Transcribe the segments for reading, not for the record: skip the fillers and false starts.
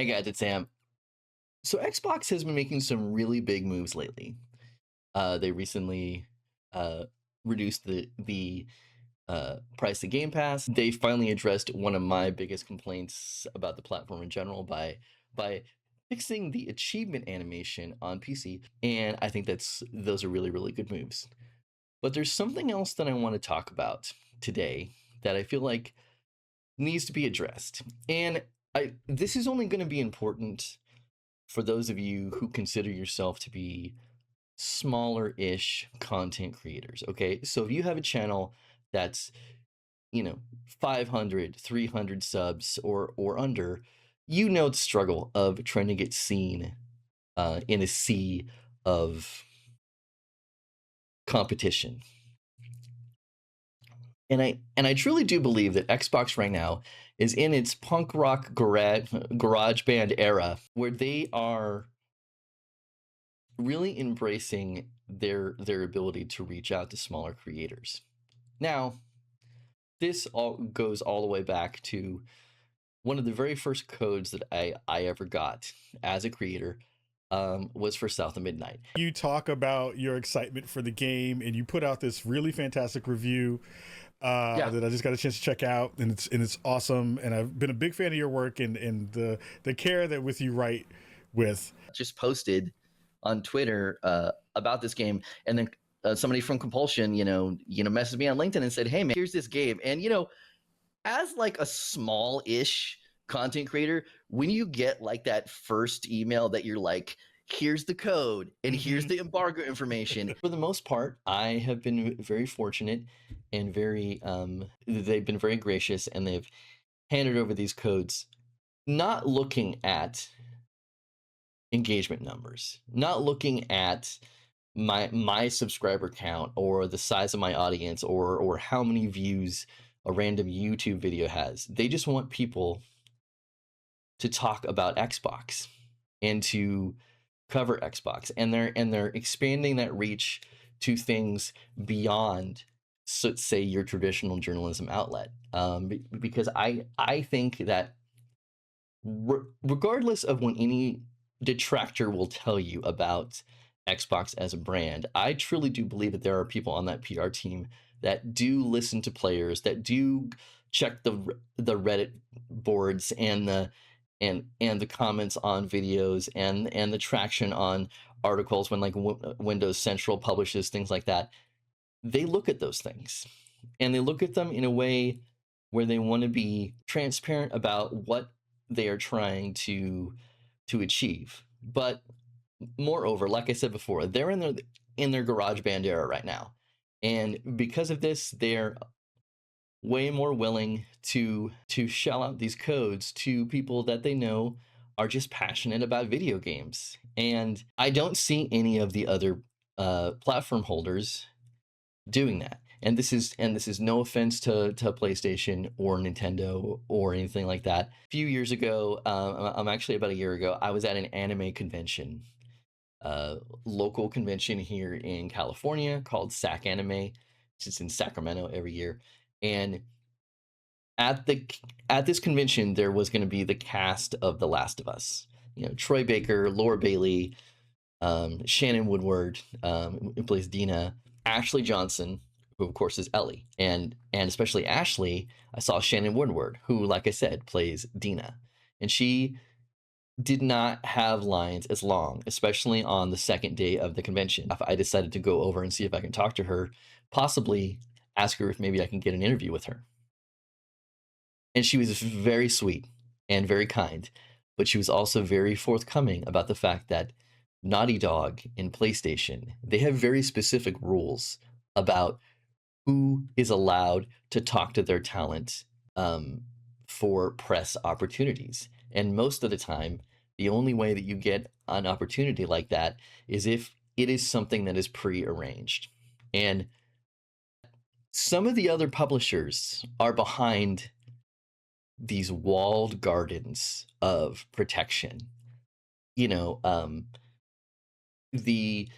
Hey guys, it's Sam. So Xbox has been making some really big moves lately. They recently uh, reduced the price of Game Pass. They finally addressed one of my biggest complaints about the platform in general by fixing the achievement animation on PC, and I think those are really good moves. But there's something else that I want to talk about today that I feel like needs to be addressed, and this is only going to be important for those of you who consider yourself to be smaller-ish content creators. Okay, so if you have a channel that's, you know, 500, 300 subs or under, you know the struggle of trying to get seen in a sea of competition. And I truly do believe that Xbox right now is in its punk rock garage band era, where they are really embracing their ability to reach out to smaller creators. Now, this all goes all the way back to one of the very first codes that I ever got as a creator, was for South of Midnight. You talk about your excitement for the game, and you put out this really fantastic review Yeah, that I just got a chance to check out, and it's awesome. And I've been a big fan of your work and the care that with you write with. just posted on Twitter about this game, and then somebody from Compulsion, messaged me on LinkedIn and said, "Hey man, here's this game." And as like a small-ish content creator, when you get like that first email that you're like, here's the code and here's the embargo information, for the most part I have been very fortunate and they've been very gracious, and they've handed over these codes not looking at engagement numbers, not looking at my subscriber count or the size of my audience or how many views a random YouTube video has. They just want people to talk about Xbox and to cover Xbox, and they're expanding that reach to things beyond, so say, your traditional journalism outlet. Because I think that regardless of what any detractor will tell you about Xbox as a brand, I truly do believe that there are people on that PR team that do listen to players, that do check the Reddit boards and the comments on videos and the traction on articles when like Windows Central publishes things like that. They look at those things, and they look at them in a way where they want to be transparent about what they are trying to achieve. But moreover, like I said before, they're in their garage band era right now, and because of this, they're way more willing to shell out these codes to people that they know are just passionate about video games. And I don't see any of the other platform holders doing that. And this is no offense to PlayStation or Nintendo or anything like that. A few years ago, I'm actually about a year ago, I was at an anime convention, local convention here in California called SAC Anime. It's in Sacramento every year. And at this convention, there was going to be the cast of The Last of Us. Troy Baker, Laura Bailey, Shannon Woodward, who plays Dina, Ashley Johnson, who of course is Ellie, and especially Ashley. I saw Shannon Woodward, who, like I said, plays Dina, and she did not have lines as long, especially on the second day of the convention. I decided to go over and see if I can talk to her, possibly ask her if maybe I can get an interview with her. And she was very sweet and very kind, but she was also very forthcoming about the fact that Naughty Dog and PlayStation, they have very specific rules about who is allowed to talk to their talent for press opportunities. And most of the time, the only way that you get an opportunity like that is if it is something that is pre-arranged. And some of the other publishers are behind these walled gardens of protection. The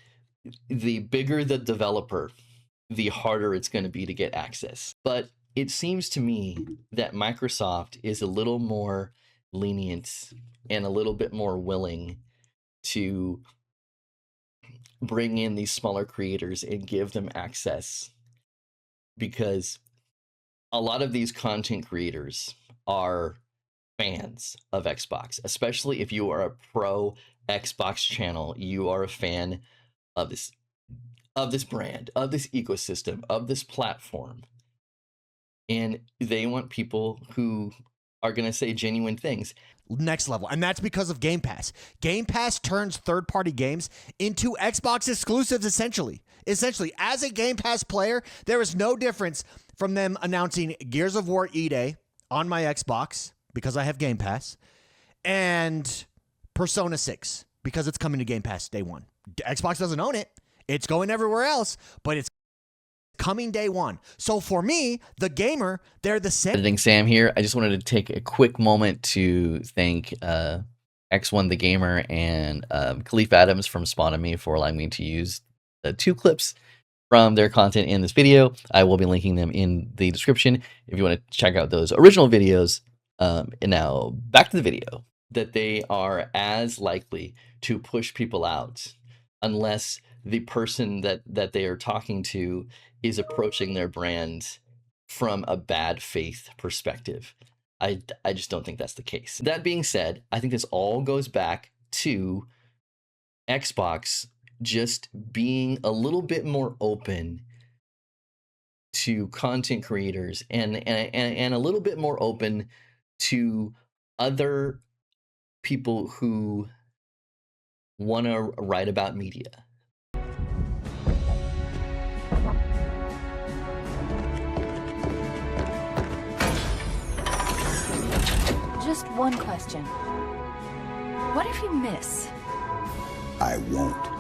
bigger the developer, the harder it's going to be to get access. But it seems to me that Microsoft is a little more lenient and a little bit more willing to bring in these smaller creators and give them access, because a lot of these content creators are fans of Xbox, especially if you are a pro Xbox channel. You are a fan of this brand, of this ecosystem, of this platform. And they want people who are going to say genuine things. Next level. And that's because of Game Pass. Game Pass turns third-party games into Xbox exclusives, essentially. As a Game Pass player, there is no difference from them announcing Gears of War E-Day on my Xbox, because I have Game Pass, and Persona 6, because it's coming to Game Pass day one. Xbox doesn't own it. It's going everywhere else, but it's coming day one. So for me, the gamer, they're the same. Editing Sam here. I just wanted to take a quick moment to thank X1 the Gamer and Khalif Adams from Spawn Me for allowing me to use the 2 clips from their content in this video. I will be linking them in the description if you want to check out those original videos. And now back to the video. That they are as likely to push people out unless the person that they are talking to is approaching their brand from a bad faith perspective. I just don't think that's the case. That being said, I think this all goes back to Xbox just being a little bit more open to content creators and a little bit more open to other people who want to write about media. Just one question. What if you miss? I won't.